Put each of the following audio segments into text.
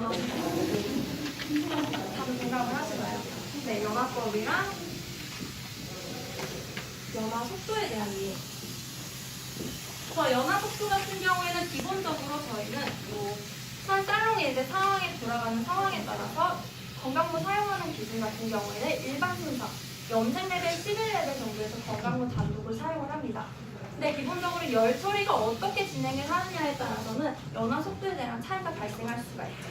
한번 생각을 하시나요? 네, 연화법이랑 연화 속도에 대한 이해. 연화 속도 같은 경우에는 기본적으로 저희는 살롱의 이제 상황에 돌아가는 상황에 따라서 건강모 사용하는 기준 같은 경우에는 일반 순서, 염색 레벨 11레벨 정도에서 건강모 단독을 사용을 합니다. 근데 기본적으로 열 처리가 어떻게 진행을 하느냐에 따라서는 연화 속도에 대한 차이가 발생할 수가 있죠.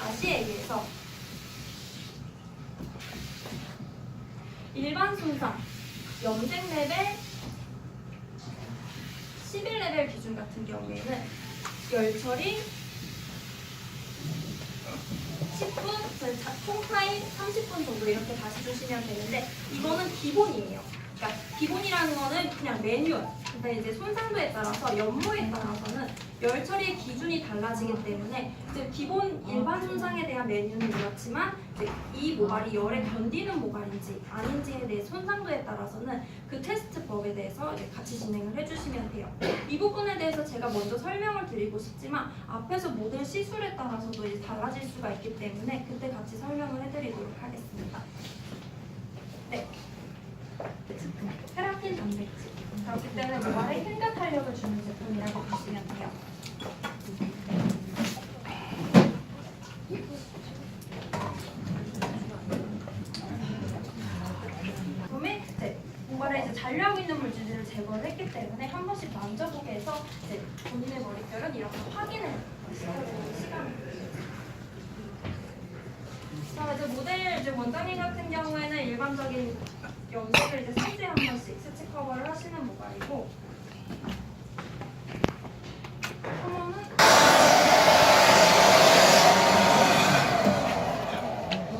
다시 얘기해서 일반 순서, 염색 레벨 11레벨 기준 같은 경우에는 열 처리 10분, 총 타임 30분 정도 이렇게 다시 주시면 되는데 이거는 기본이에요. 그러니까 기본이라는 거는 그냥 매뉴얼. 근데 이제 손상도에 따라서 연모에 따라서는 열 처리의 기준이 달라지기 때문에 이제 기본 일반 손상에 대한 메뉴는 이렇지만 이제 이 모발이 열에 견디는 모발인지 아닌지에 대해 손상도에 따라서는 그 테스트법에 대해서 이제 같이 진행을 해주시면 돼요. 이 부분에 대해서 제가 먼저 설명을 드리고 싶지만 앞에서 모델 시술에 따라서도 이제 달라질 수가 있기 때문에 그때 같이 설명을 해드리도록 하겠습니다. 네. 페라핀 단백질. 그렇기 때문에 모발에 흉가 탄력을 주는 제품이라고 보시면 돼요. 그다음에 모발에 이제 잔류하고 있는 물질들을 제거를 했기 때문에 한 번씩 만져보게 해서 이제 본인의 머릿결은 이렇게 확인을 시켜주는 시간을. 자, 이제 모델 원장님 같은 경우에는 일반적인 염색을 이제 3주에 한 번씩 스치 커버를 하시는 모발이고,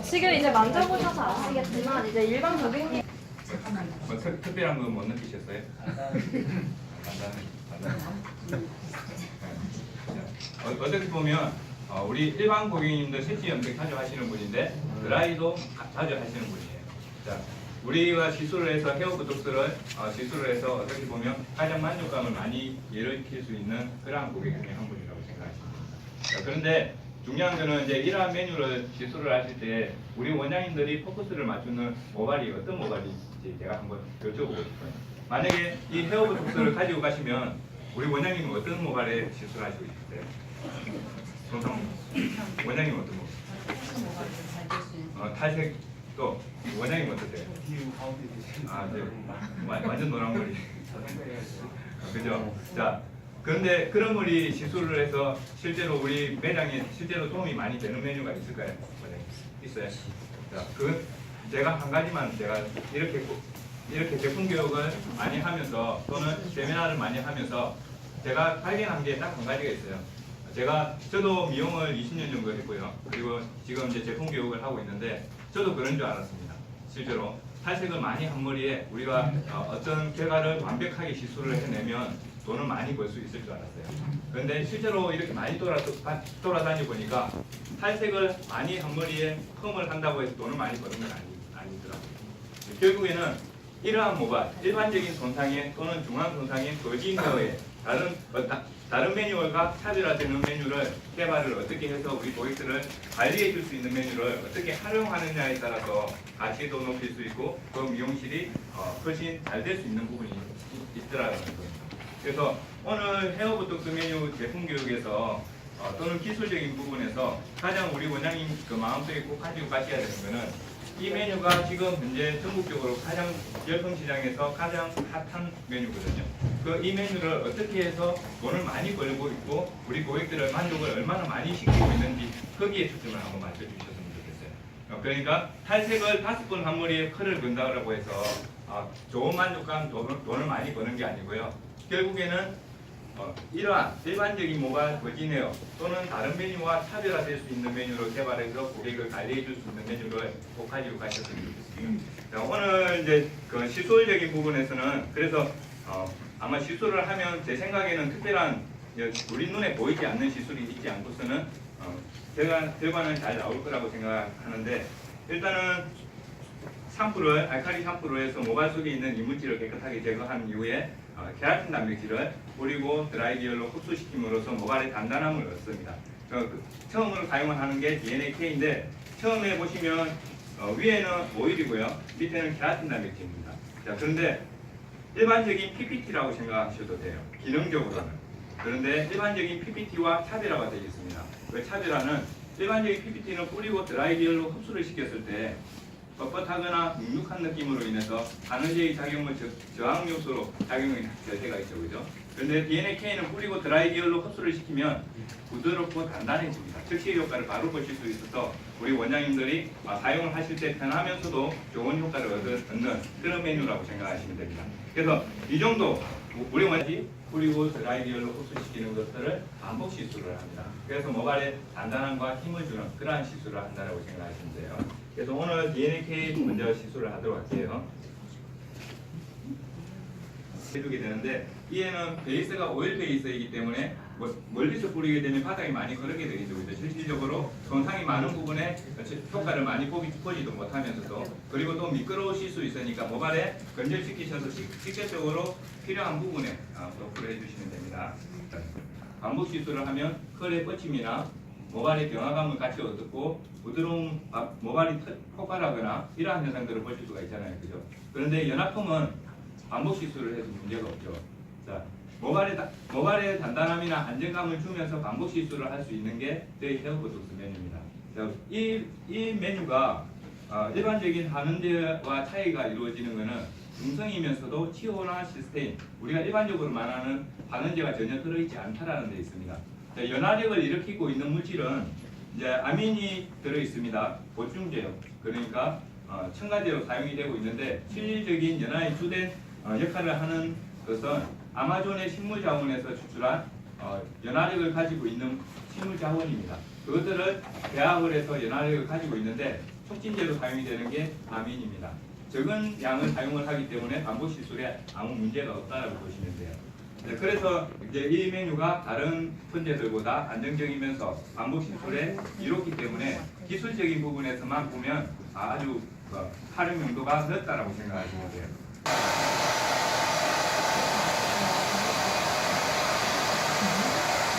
지금 이제 만져보셔서 아시겠지만 이제 일반 고객님 뭐 특별한 거 못 느끼셨어요? 어떻게 보면 우리 일반 고객님들 색지 염색 자주 하시는 분인데 드라이도 자주 하시는 분이에요. 자, 우리가 시술을 해서 헤어 보톡스를 시술을 해서 어떻게 보면 가장 만족감을 많이 일으킬 수 있는 그러한 고객 중에 한 분이라고 생각하십니다. 자, 그런데 중요한 거는 이제 이러한 메뉴를 시술을 하실 때 우리 원장님들이 포커스를 맞추는 모발이 어떤 모발인지 제가 한번 여쭤보고 싶어요. 만약에 이 헤어 보톡스를 가지고 가시면 우리 원장님은 어떤 모발에 시술을 하시고 싶으세요? 손상 원장님 어떤 모발? 탈색 또 원장님 어떠세요? 네. 완전 노란 머리. 그죠? 자, 그런데 그런 머리 시술을 해서 실제로 우리 매장에 실제로 도움이 많이 되는 메뉴가 있을까요? 원장님? 있어요? 자, 제가 한 가지만 제가 이렇게 제품 교육을 많이 하면서 또는 세미나를 많이 하면서 제가 발견한 게 딱 한 가지가 있어요. 저도 미용을 20년 정도 했고요. 그리고 지금 이제 제품 교육을 하고 있는데 저도 그런 줄 알았습니다. 실제로 탈색을 많이 한 머리에 우리가 어떤 결과를 완벽하게 시술을 해내면 돈을 많이 벌 수 있을 줄 알았어요. 그런데 실제로 이렇게 많이 돌아다니 보니까 탈색을 많이 한 머리에 펌을 한다고 해서 돈을 많이 버는 건 아니더라고요. 결국에는 이러한 모발, 일반적인 손상에 또는 중앙 손상에 거진거에 다른 메뉴얼과 차별화되는 메뉴를 개발을 어떻게 해서 우리 고객들을 관리해 줄 수 있는 메뉴를 어떻게 활용하느냐에 따라서 가치도 높일 수 있고 그 미용실이 훨씬 잘 될 수 있는 부분이 있더라고요. 그래서 오늘 헤어 보톡스 메뉴 제품 교육에서 또는 기술적인 부분에서 가장 우리 원장님 마음속에 꼭 가지고 가셔야 되는 거는 이 메뉴가 지금 현재 전국적으로 가장 열성 시장에서 가장 핫한 메뉴거든요. 이 메뉴를 어떻게 해서 돈을 많이 벌고 있고 우리 고객들의 만족을 얼마나 많이 시키고 있는지 거기에 초점을 한번 맞춰주셨으면 좋겠어요. 그러니까 탈색을 5번 한 머리에 칼을 건다고 해서 좋은 만족감, 돈을 많이 버는 게 아니고요. 결국에는 이러한 일반적인 모발 거진헤어 또는 다른 메뉴와 차별화될 수 있는 메뉴를 개발해서 고객을 관리해 줄 수 있는 메뉴를 꼭 가지고 가셨으면 좋겠습니다. 오늘 이제 그 시술적인 부분에서는 그래서 아마 시술을 하면 제 생각에는 특별한 우리 눈에 보이지 않는 시술이 있지 않고서는 결과는 잘 나올 거라고 생각하는데 일단은 알칼리 샴푸를 해서 모발 속에 있는 이물질을 깨끗하게 제거한 이후에 케라틴 단백질을 뿌리고 드라이기열로 흡수시킴으로써 모발의 단단함을 얻습니다. 처음으로 사용을 하는 게 DNAK인데 처음에 보시면 위에는 오일이고요. 밑에는 케라틴 단백질입니다. 자, 그런데 일반적인 PPT라고 생각하셔도 돼요. 기능적으로는. 그런데 일반적인 PPT와 차별화가 되어 있습니다. 왜 차별화는 일반적인 PPT는 뿌리고 드라이기열로 흡수를 시켰을 때 뻣뻣하거나 눅눅한 느낌으로 인해서 바느질의 작용을 저항 요소로 작용이 될 때가 있죠, 그죠? 그런데 DNAK는 뿌리고 드라이기열로 흡수를 시키면 부드럽고 단단해집니다. 즉시 효과를 바로 보실 수 있어서 우리 원장님들이 사용을 하실 때 편하면서도 좋은 효과를 얻는 그런 메뉴라고 생각하시면 됩니다. 그래서 이 정도 우리 원장님이 뿌리고 드라이기열로 흡수시키는 것들을 반복 시술을 합니다. 그래서 모발에 단단함과 힘을 주는 그러한 시술을 한다고 생각하시면 돼요. 그래서 오늘 DNAK 먼저 시술을 하도록 할게요. 해주게 되는데 이에는 베이스가 오일 베이스이기 때문에 멀리서 뿌리게 되면 바닥이 많이 거르게 되겠죠. 실질적으로 손상이 많은 부분에 효과를 많이 보지도 못하면서도 그리고 또 미끄러우실 수 있으니까 모발에 건절시키셔서 직접적으로 필요한 부분에 도포를 해주시면 됩니다. 반복 시술을 하면 컬의 뻗침이나 모발의 경화감을 같이 얻고 부드러운 모발이 폭발하거나 이러한 현상들을 보실 수가 있잖아요. 그죠? 그런데 연합폼은 반복 시술을 해도 문제가 없죠. 자, 모발의 단단함이나 안정감을 주면서 반복 시술을 할 수 있는 게 저희 헤어보톡스 메뉴입니다. 자, 이 메뉴가 일반적인 한은제와 차이가 이루어지는 것은 중성이면서도 치오나 시스테인, 우리가 일반적으로 말하는 한은제가 전혀 들어있지 않다라는 데 있습니다. 자, 연화력을 일으키고 있는 물질은 이제 아민이 들어 있습니다. 보충제요. 그러니까 첨가제로 사용이 되고 있는데 실질적인 연화의 주된 역할을 하는 것은 아마존의 식물 자원에서 추출한 연화력을 가지고 있는 식물 자원입니다. 그것들을 배합을 해서 연화력을 가지고 있는데 촉진제로 사용이 되는 게 아민입니다. 적은 양을 사용을 하기 때문에 반복 시술에 아무 문제가 없다라고 보시면 돼요. 네, 그래서 이제 이 메뉴가 다른 천재들보다 안정적이면서 반복 시술에 이롭기 때문에 기술적인 부분에서만 보면 아주 활용 용도가 넓다라고 생각하시면 돼요.